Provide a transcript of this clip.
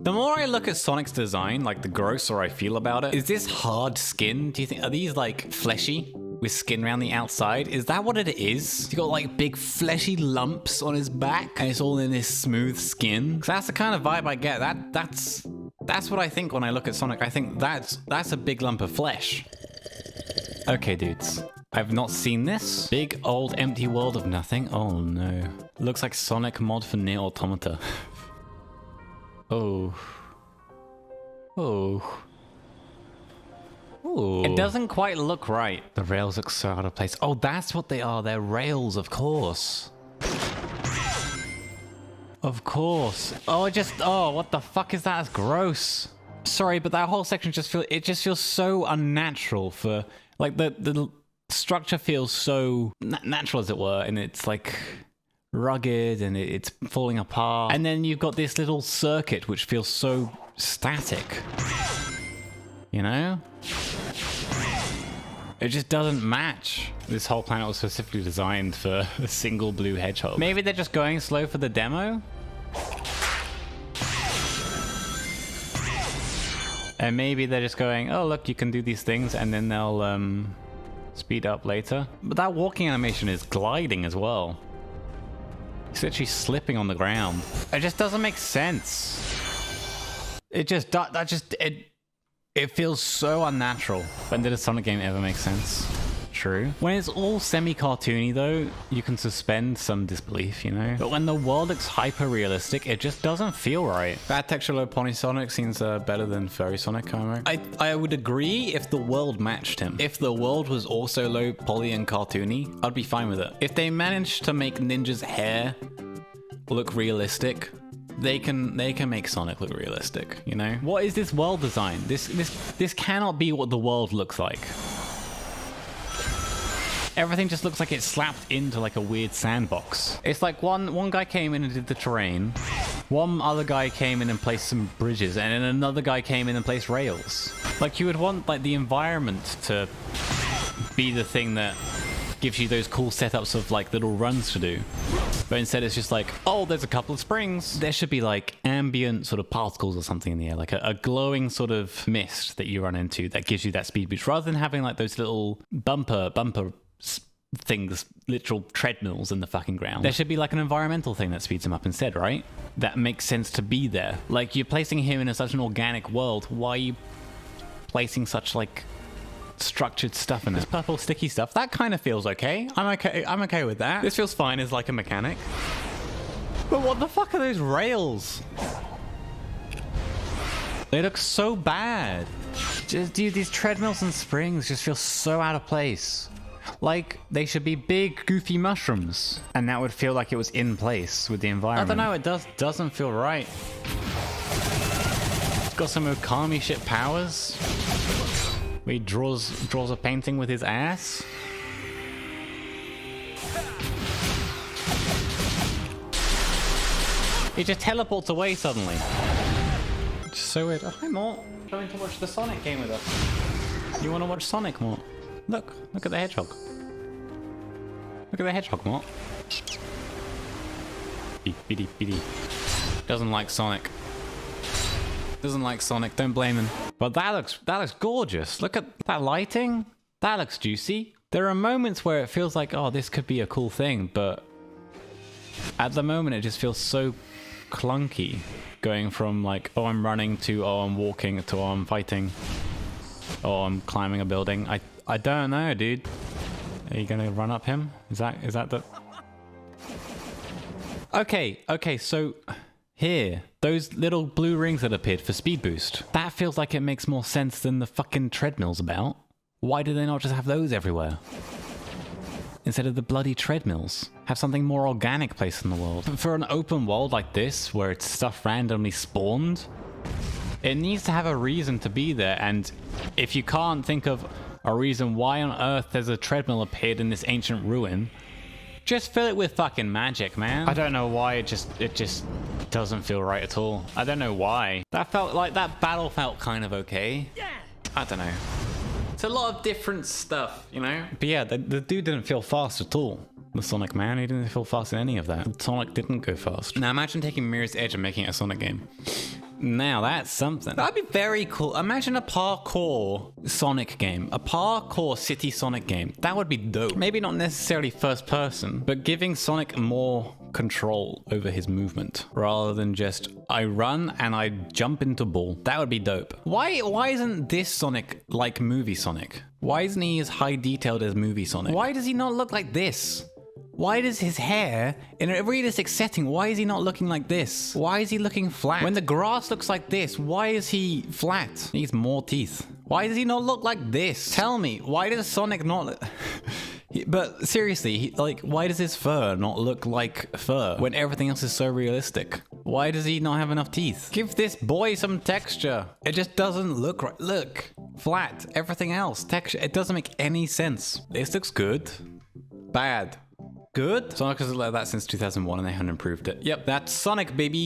The more I look at Sonic's design, like the grosser I feel about it. Is this hard skin? Do you think, are these like fleshy with skin around the outside? Is that what it is? He's got like big fleshy lumps on his back and it's all in this smooth skin. 'Cause that's the kind of vibe I get. That's what I think when I look at Sonic. I think that's a big lump of flesh. Okay, dudes. I've not seen this. Big old empty world of nothing. Oh no. Looks like Sonic mod for Nier Automata. Oh. Oh. Ooh. It doesn't quite look right. The rails look so out of place. Oh, that's what they are. They're rails, of course. Of course. Oh, what the fuck is that? That's gross. Sorry, but that whole section just feels so unnatural for, like, the structure feels so natural, as it were, and it's like rugged and it's falling apart. And then you've got this little circuit which feels so static. You know? It just doesn't match. This whole planet was specifically designed for a single blue hedgehog. Maybe they're just going slow for the demo? And maybe they're just going, oh look, you can do these things, and then they'll speed up later. But that walking animation is gliding as well. He's literally slipping on the ground. It just doesn't make sense. It just, it feels so unnatural. When did a Sonic game ever make sense? True. When it's all semi-cartoony though, you can suspend some disbelief, you know? But when the world looks hyper-realistic, it just doesn't feel right. Bad texture low poly Sonic seems better than Furry Sonic, I would agree if the world matched him. If the world was also low poly and cartoony, I'd be fine with it. If they managed to make Ninja's hair look realistic, they can make Sonic look realistic, you know? What is this world design? This cannot be what the world looks like. Everything just looks like it's slapped into like a weird sandbox. It's like one guy came in and did the terrain, one other guy came in and placed some bridges, and then another guy came in and placed rails. Like you would want like the environment to be the thing that gives you those cool setups of like little runs to do. But instead it's just like, oh, there's a couple of springs. There should be like ambient sort of particles or something in the air, like a glowing sort of mist that you run into that gives you that speed boost, rather than having like those little bumper things, literal treadmills in the fucking ground. There should be like an environmental thing that speeds him up instead, right? That makes sense to be there. Like you're placing him in such an organic world. Why are you placing such like structured stuff in it? This purple sticky stuff, that kind of feels okay. I'm okay with that. This feels fine as like a mechanic. But what the fuck are those rails? They look so bad. Just, dude, these treadmills and springs just feel so out of place. Like they should be big goofy mushrooms, and that would feel like it was in place with the environment. I don't know, it doesn't feel right. It's got some Okami shit powers. Where he draws a painting with his ass. It just teleports away suddenly. It's so weird. Oh, hi Mort. Coming to watch the Sonic game with us. You want to watch Sonic, Mort? Look at the hedgehog. Look at the hedgehog, Mort. Beep. Doesn't like Sonic. Doesn't like Sonic, don't blame him. But that looks gorgeous. Look at that lighting. That looks juicy. There are moments where it feels like, oh, this could be a cool thing, but at the moment it just feels so clunky. Going from like, oh, I'm running to, oh, I'm walking to, oh, I'm fighting. Oh, I'm climbing a building. I don't know, dude. Are you gonna run up him? Is that the... Okay, so here, those little blue rings that appeared for speed boost, that feels like it makes more sense than the fucking treadmills about. Why do they not just have those everywhere? Instead of the bloody treadmills. Have something more organic placed in the world. But for an open world like this, where it's stuff randomly spawned, it needs to have a reason to be there, and if you can't think of a reason why on earth there's a treadmill appeared in this ancient ruin, just fill it with fucking magic, man. I don't know why it just doesn't feel right at all. I don't know why. That battle felt kind of okay. I don't know. It's a lot of different stuff, you know? But yeah, the dude didn't feel fast at all. The Sonic man, he didn't feel fast in any of that. Sonic didn't go fast. Now imagine taking Mirror's Edge and making it a Sonic game. Now that's something. That'd be very cool. Imagine a parkour Sonic game. A parkour City Sonic game. That would be dope. Maybe not necessarily first person, but giving Sonic more control over his movement rather than just I run and I jump into ball. That would be dope. Why isn't this Sonic like movie Sonic? Why isn't he as high detailed as movie Sonic? Why does he not look like this? Why does his hair, in a realistic setting, why is he not looking like this? Why is he looking flat? When the grass looks like this, why is he flat? He needs more teeth. Why does he not look like this? Tell me, why does Sonic not... But seriously, why does his fur not look like fur when everything else is so realistic? Why does he not have enough teeth? Give this boy some texture. It just doesn't look right. Look, flat. Everything else, texture. It doesn't make any sense. This looks good. Bad. Good? Sonic has looked like that since 2001 and they haven't improved it. Yep, that's Sonic, baby.